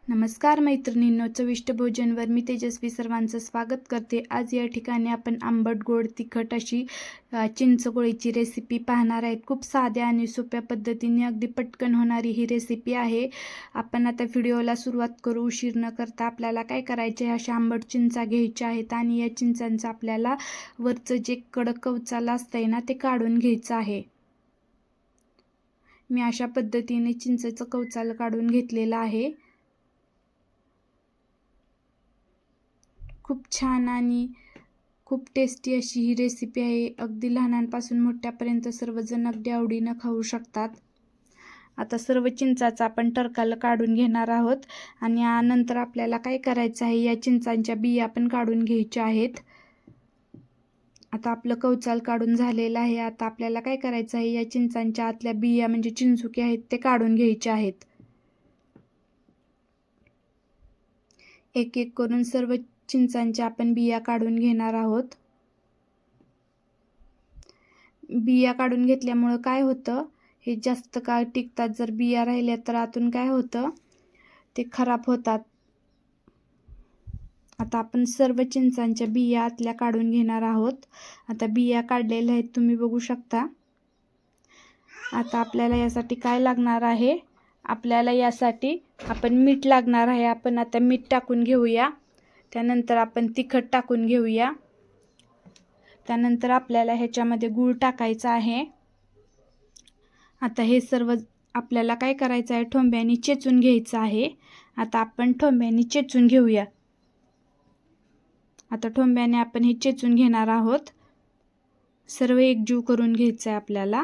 नमस्कार मैत्रिणींनो, चविष्ट भोजनवर मी तेजस्वी सर्वांचं स्वागत करते। आज या ठिकाणी आपण आंबट गोड तिखट अशी चिंचगोळीची रेसिपी पाहणार आहेत। खूप साध्या आणि सोप्या पद्धतीने अगदी पटकन होणारी ही रेसिपी आहे। आपण आता व्हिडिओला सुरुवात करू। उशीर न करता आपल्याला काय करायचे आहे, अशा आंबट चिंचा घ्यायच्या आहेत आणि या चिंचांचं आपल्याला वरचं जे कडक कवचाला असतंय ना, ते काढून घ्यायचं आहे। मी अशा पद्धतीने चिंचेचं कवचाला काढून घेतलेलं आहे। खूप छान आणि खूप टेस्टी अशी ही रेसिपी आहे। अगदी लहानांपासून मोठ्यापर्यंत सर्वजण अगदी आवडीनं खाऊ शकतात। आता सर्व चिंचाचा आपण टरकाल काढून घेणार आहोत आणि नंतर आपल्याला काय करायचं आहे, या चिंचांच्या बिया पण काढून घ्यायच्या आहेत। आता आपलं कवचाल काढून झालेलं आहे। आता आपल्याला काय करायचं आहे, या चिंचांच्या आतल्या बिया म्हणजे चिंचुके आहेत ते काढून घ्यायचे आहेत। एक एक करून सर्व चिंचांच्या आपण बिया काढून घेणार आहोत। बिया काढून घेतल्यामुळे काय होतं, हे जास्त काळ टिकतात। जर बिया राहिल्या तर आतून काय होतं, ते खराब होतात। आता आपण सर्व चिंचांच्या बिया आतल्या काढून घेणार आहोत। आता बिया काढलेल्या आहेत, तुम्ही बघू शकता। आता आपल्याला यासाठी काय लागणार आहे, आपल्याला यासाठी आपण मीठ लागणार आहे। आपण आता मीठ टाकून घेऊया। त्यानंतर आपण तिखट टाकून घेऊया। त्यानंतर आपल्याला ह्याच्यामध्ये गूळ टाकायचा आहे। आता हे सर्व आपल्याला काय करायचं आहे, ठोंब्याने चेचून घ्यायचं आहे। आता आपण ठोंब्याने चेचून घेऊया। आता ठोंब्याने आपण हे चेचून घेणार आहोत। सर्व एकजीव करून घ्यायचं आहे आपल्याला।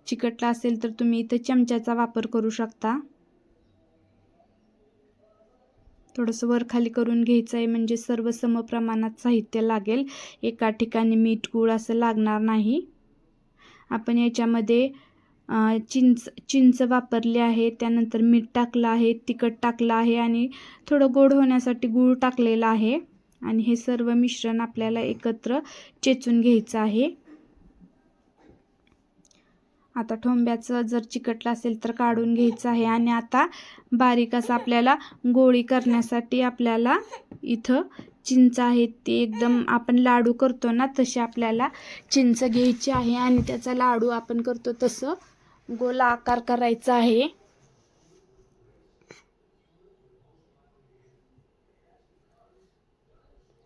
चिकटला असेल तर तुम्ही इथं चमच्याचा वापर करू शकता। थोडंसं वर खाली करून घ्यायचं आहे, म्हणजे सर्व समप्रमाणात साहित्य लागेल। एका ठिकाणी मीठ गूळ असं लागणार नाही। आपण याच्यामध्ये चिंच वापरली आहे, त्यानंतर मीठ टाकलं आहे, तिखट टाकलं आहे आणि थोडं गोड होण्यासाठी गूळ टाकलेला आहे। आणि हे सर्व मिश्रण आपल्याला एकत्र चेचून घ्यायचं आहे। आता ठोंब्याचं जर चिकटलं असेल तर काढून घ्यायचं आहे। आणि आता बारीक असं आपल्याला गोळी करण्यासाठी आपल्याला इथं चिंच आहे ती एकदम आपण लाडू करतो ना, तशी आपल्याला चिंच घ्यायची आहे आणि त्याचा लाडू आपण करतो तसं गोल आकार करायचा आहे।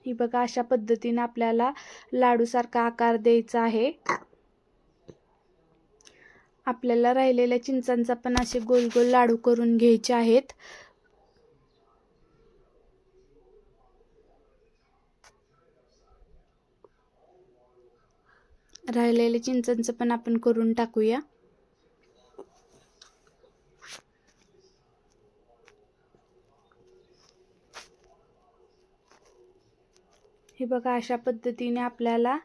ही बघा, अशा पद्धतीने आपल्याला लाडूसारखा आकार द्यायचा आहे। आपल्याला राहिलेल्या चिंचांचा पण असे गोल गोल लाडू करून घ्यायचे आहेत। राहिलेल्या चिंचांचं पण आपण करून टाकूया। हे बघा, अशा पद्धतीने आपल्याला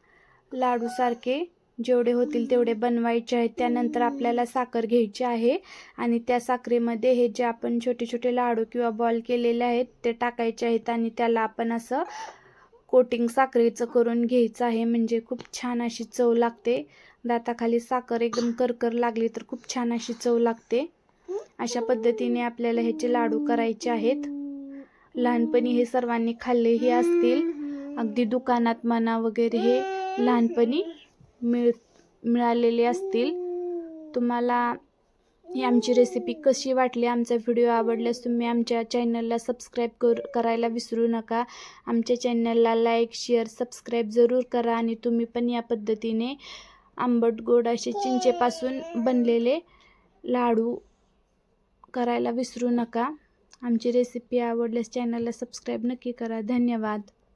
लाडूसारखे जेवढे होतील तेवढे बनवायचे आहेत। त्यानंतर आपल्याला साखर घ्यायची आहे आणि त्या साखरेमध्ये हे जे आपण छोटे छोटे लाडू किंवा बॉल केलेले आहेत ते टाकायचे आहेत आणि त्याला आपण असं कोटिंग साखरेचं करून घ्यायचं आहे, म्हणजे खूप छान अशी चव लागते। दाताखाली साखर एकदम करकर लागली तर खूप छान अशी चव लागते। अशा पद्धतीने आपल्याला ह्याचे लाडू करायचे आहेत। लहानपणी हे सर्वांनी खाल्लेही असतील। अगदी दुकानात म्हणा वगैरे हे लहानपणी मिळालेले असतील। तुम्हाला ही आमची रेसिपी कशी वाटली, आमचा व्हिडिओ आवडल्यास तुम्ही आमच्या चॅनलला सबस्क्राईब करायला विसरू नका। आमच्या चॅनलला लाईक, शेअर, सबस्क्राईब जरूर करा आणि तुम्ही पण या पद्धतीने आंबट गोड असे चिंचेपासून बनलेले लाडू करायला विसरू नका। आमची रेसिपी आवडल्यास चॅनलला सबस्क्राईब नक्की करा। धन्यवाद।